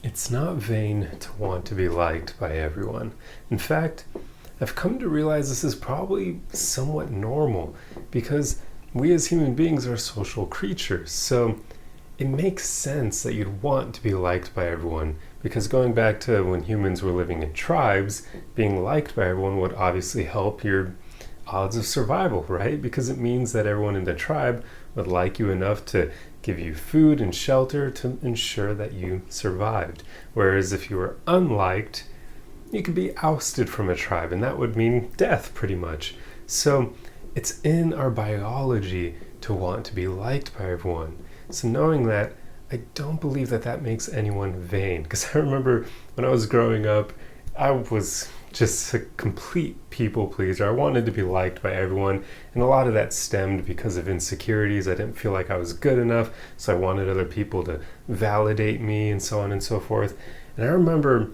It's not vain to want to be liked by everyone. In fact, I've come to realize this is probably somewhat normal because we as human beings are social creatures. So it makes sense that you'd want to be liked by everyone because going back to when humans were living in tribes, being liked by everyone would obviously help your odds of survival, right? Because it means that everyone in the tribe would like you enough to give you food and shelter to ensure that you survived. Whereas if you were unliked, you could be ousted from a tribe, and that would mean death pretty much. So it's in our biology to want to be liked by everyone. So knowing that, I don't believe that that makes anyone vain. Because I remember when I was growing up, I was just a complete people pleaser. I wanted to be liked by everyone, and a lot of that stemmed because of insecurities. I didn't feel like I was good enough, so I wanted other people to validate me and so on and so forth. And I remember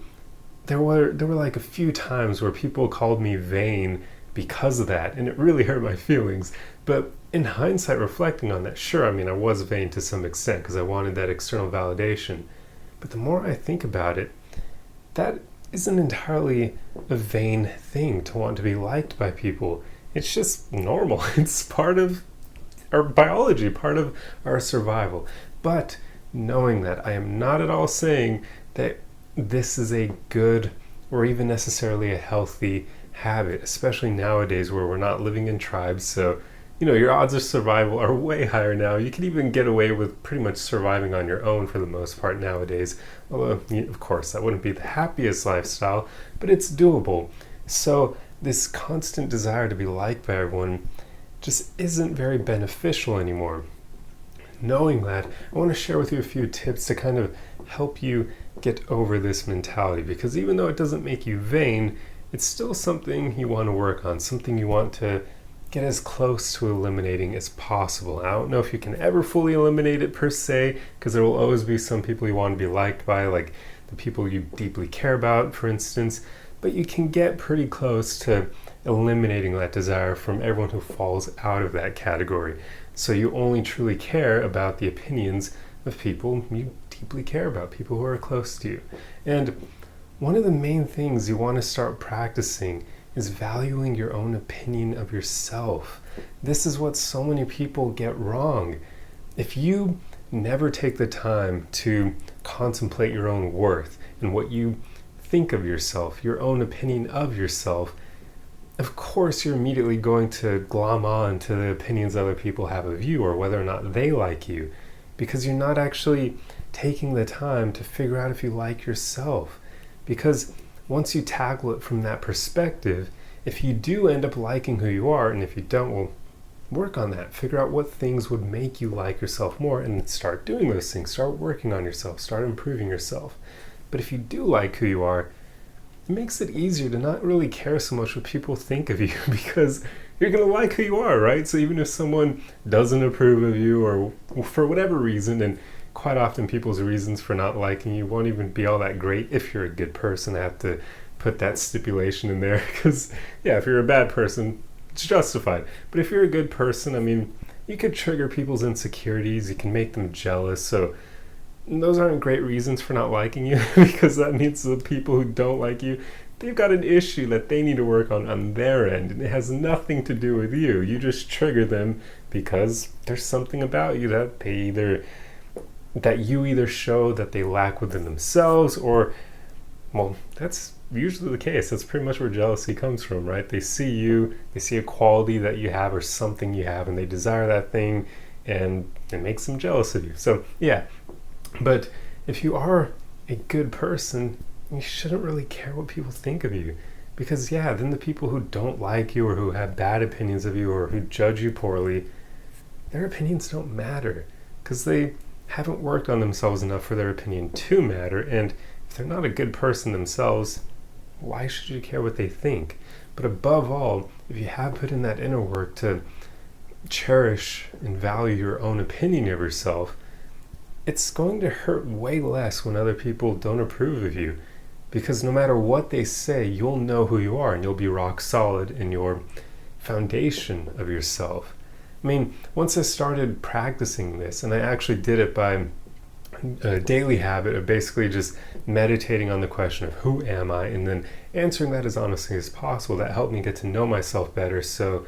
there were like a few times where people called me vain because of that, and it really hurt my feelings. But in hindsight, reflecting on that, sure, I mean, I was vain to some extent because I wanted that external validation. But the more I think about it, that isn't entirely a vain thing to want to be liked by people. It's just normal. It's part of our biology, part of our survival. But knowing that, I am not at all saying that this is a good or even necessarily a healthy habit, especially nowadays where we're not living in tribes. So your odds of survival are way higher now. You can even get away with pretty much surviving on your own for the most part nowadays. Although, of course, that wouldn't be the happiest lifestyle, but it's doable. So this constant desire to be liked by everyone just isn't very beneficial anymore. Knowing that, I want to share with you a few tips to kind of help you get over this mentality, because even though it doesn't make you vain, it's still something you want to work on, something you want to get as close to eliminating as possible. I don't know if you can ever fully eliminate it per se, because there will always be some people you want to be liked by, like the people you deeply care about, for instance, but you can get pretty close to eliminating that desire from everyone who falls out of that category. So you only truly care about the opinions of people you deeply care about, people who are close to you. And one of the main things you want to start practicing is valuing your own opinion of yourself. This is what so many people get wrong. If you never take the time to contemplate your own worth and what you think of yourself, your own opinion of yourself, of course you're immediately going to glom on to the opinions other people have of you or whether or not they like you, because you're not actually taking the time to figure out if you like yourself. Because once you tackle it from that perspective, if you do end up liking who you are, and if you don't, well, work on that. Figure out what things would make you like yourself more and start doing those things. Start working on yourself. Start improving yourself. But if you do like who you are, it makes it easier to not really care so much what people think of you because you're going to like who you are, right? So even if someone doesn't approve of you or for whatever reason, and quite often people's reasons for not liking you won't even be all that great if you're a good person. I have to put that stipulation in there because, if you're a bad person, it's justified. But if you're a good person, I mean, you could trigger people's insecurities, you can make them jealous. So those aren't great reasons for not liking you because that means the people who don't like you, they've got an issue that they need to work on their end, and it has nothing to do with you. You just trigger them because there's something about you that you either show that they lack within themselves, or, well, that's usually the case. That's pretty much where jealousy comes from, right? They see you, they see a quality that you have or something you have, and they desire that thing, and it makes them jealous of you. So, but if you are a good person, you shouldn't really care what people think of you. Because, then the people who don't like you or who have bad opinions of you or who judge you poorly, their opinions don't matter because they haven't worked on themselves enough for their opinion to matter. And if they're not a good person themselves, why should you care what they think? But above all, if you have put in that inner work to cherish and value your own opinion of yourself, it's going to hurt way less when other people don't approve of you. Because no matter what they say, you'll know who you are and you'll be rock solid in your foundation of yourself. I mean, once I started practicing this, and I actually did it by a daily habit of basically just meditating on the question of who am I, and then answering that as honestly as possible. That helped me get to know myself better. So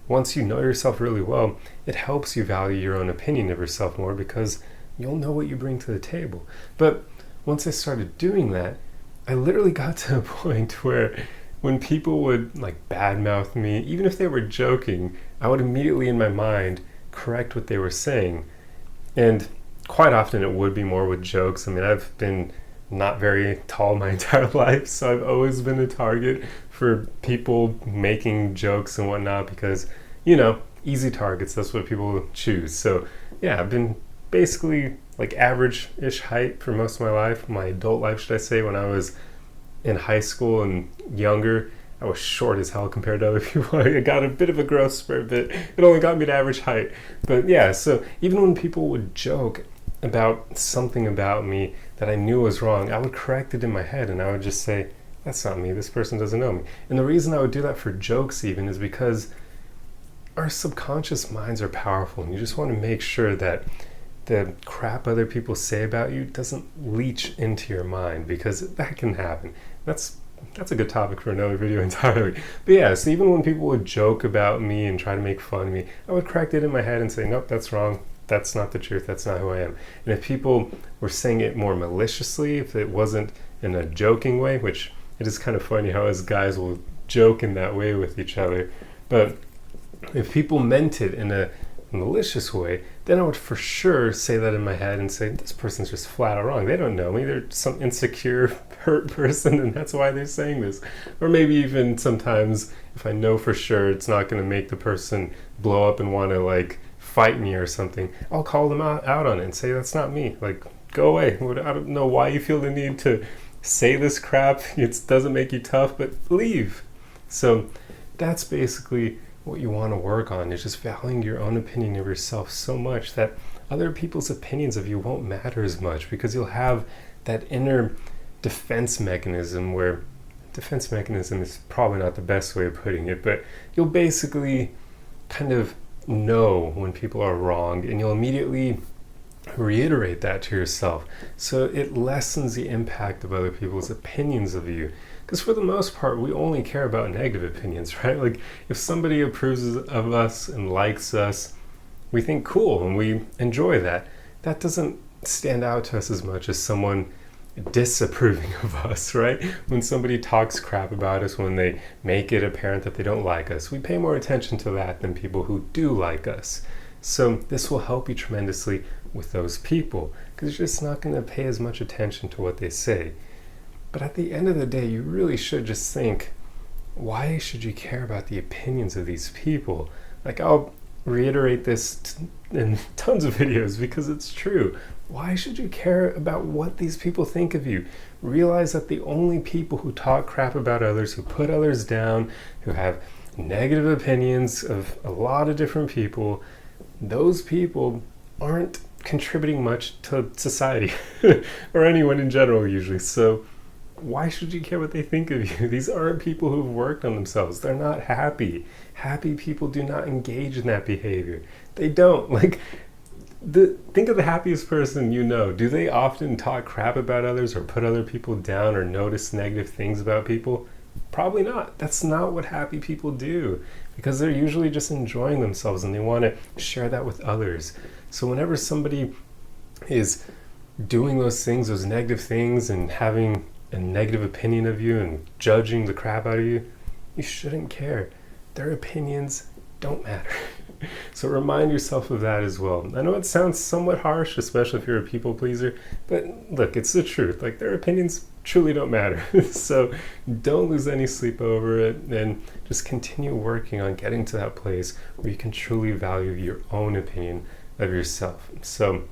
once you know yourself really well, it helps you value your own opinion of yourself more, because you'll know what you bring to the table. But once I started doing that, I literally got to a point where when people would like badmouth me, even if they were joking, I would immediately in my mind correct what they were saying. And quite often it would be more with jokes. I mean, I've been not very tall my entire life, so I've always been a target for people making jokes and whatnot, because, easy targets, that's what people choose. So yeah, I've been basically like average-ish height for most of my life, my adult life, should I say. When I was in high school and younger, I was short as hell compared to other people. I got a bit of a growth spurt, but it only got me to average height. But yeah, so even when people would joke about something about me that I knew was wrong, I would correct it in my head, and I would just say, that's not me, this person doesn't know me. And the reason I would do that for jokes even is because our subconscious minds are powerful, and you just want to make sure that the crap other people say about you doesn't leach into your mind, because that can happen. That's a good topic for another video entirely. But yeah, so even when people would joke about me and try to make fun of me, I would correct it in my head and say, nope, that's wrong. That's not the truth. That's not who I am. And if people were saying it more maliciously, if it wasn't in a joking way, which it is kind of funny how us guys will joke in that way with each other, but if people meant it in a malicious way, then I would for sure say that in my head and say, this person's just flat out wrong. They don't know me. They're some insecure, hurt person, and that's why they're saying this. Or maybe even sometimes, if I know for sure it's not going to make the person blow up and want to like fight me or something, I'll call them out on it and say, that's not me. Like, go away. I don't know why you feel the need to say this crap. It doesn't make you tough, but leave. So that's basically what you want to work on, is just valuing your own opinion of yourself so much that other people's opinions of you won't matter as much, because you'll have that inner defense mechanism, where defense mechanism is probably not the best way of putting it, but you'll basically kind of know when people are wrong, and you'll immediately reiterate that to yourself. So it lessens the impact of other people's opinions of you. Because for the most part, we only care about negative opinions, right? Like, if somebody approves of us and likes us, we think cool and we enjoy that. That doesn't stand out to us as much as someone disapproving of us, right? When somebody talks crap about us, when they make it apparent that they don't like us, we pay more attention to that than people who do like us. So this will help you tremendously with those people, because you're just not going to pay as much attention to what they say. But at the end of the day, you really should just think, why should you care about the opinions of these people? Like, I'll reiterate this in tons of videos because it's true. Why should you care about what these people think of you? Realize that the only people who talk crap about others, who put others down, who have negative opinions of a lot of different people, those people aren't contributing much to society or anyone in general usually. So why should you care what they think of you? These aren't people who've worked on themselves. They're not happy. Happy people do not engage in that behavior. They don't. Like, think of the happiest person you know. Do they often talk crap about others or put other people down or notice negative things about people? Probably not. That's not what happy people do, because they're usually just enjoying themselves and they want to share that with others. So whenever somebody is doing those things, those negative things, and having a negative opinion of you and judging the crap out of you, you shouldn't care. Their opinions don't matter. So remind yourself of that as well. I know it sounds somewhat harsh, especially if you're a people pleaser, but look, it's the truth. Like, their opinions truly don't matter. So don't lose any sleep over it, and just continue working on getting to that place where you can truly value your own opinion of yourself. So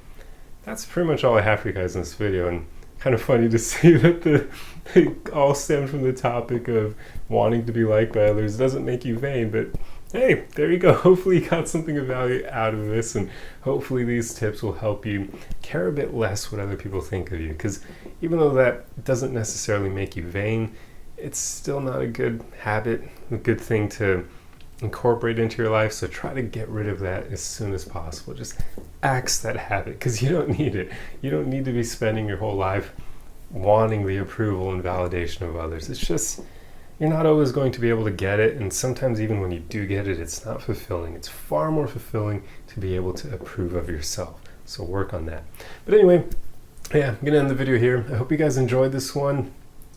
that's pretty much all I have for you guys in this video, and kind of funny to see that they all stem from the topic of wanting to be liked by others. It doesn't make you vain, but hey, there you go. Hopefully you got something of value out of this, and hopefully these tips will help you care a bit less what other people think of you, because even though that doesn't necessarily make you vain, it's still not a good habit, a good thing to incorporate into your life. So try to get rid of that as soon as possible. Just axe that habit, because you don't need it. You don't need to be spending your whole life wanting the approval and validation of others. It's just, you're not always going to be able to get it, and sometimes even when you do get it, it's not fulfilling. It's far more fulfilling to be able to approve of yourself. So work on that. But anyway, yeah, I'm gonna end the video here. I hope you guys enjoyed this one.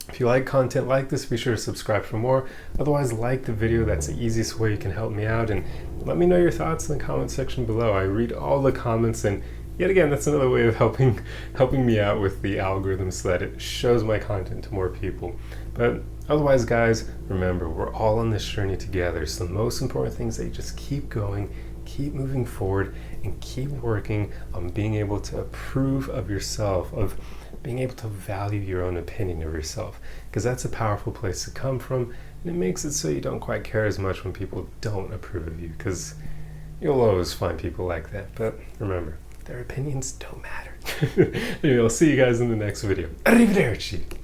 If you like content like this, be sure to subscribe for more. Otherwise, like the video. That's the easiest way you can help me out. And let me know your thoughts in the comment section below. I read all the comments, and yet again, that's another way of helping me out with the algorithm so that it shows my content to more people. But otherwise, guys, remember, we're all on this journey together. So the most important thing is that you just keep going, keep moving forward, and keep working on being able to approve of yourself, of being able to value your own opinion of yourself, because that's a powerful place to come from, and it makes it so you don't quite care as much when people don't approve of you, because you'll always find people like that. But remember, their opinions don't matter. Anyway, I'll see you guys in the next video. Arrivederci!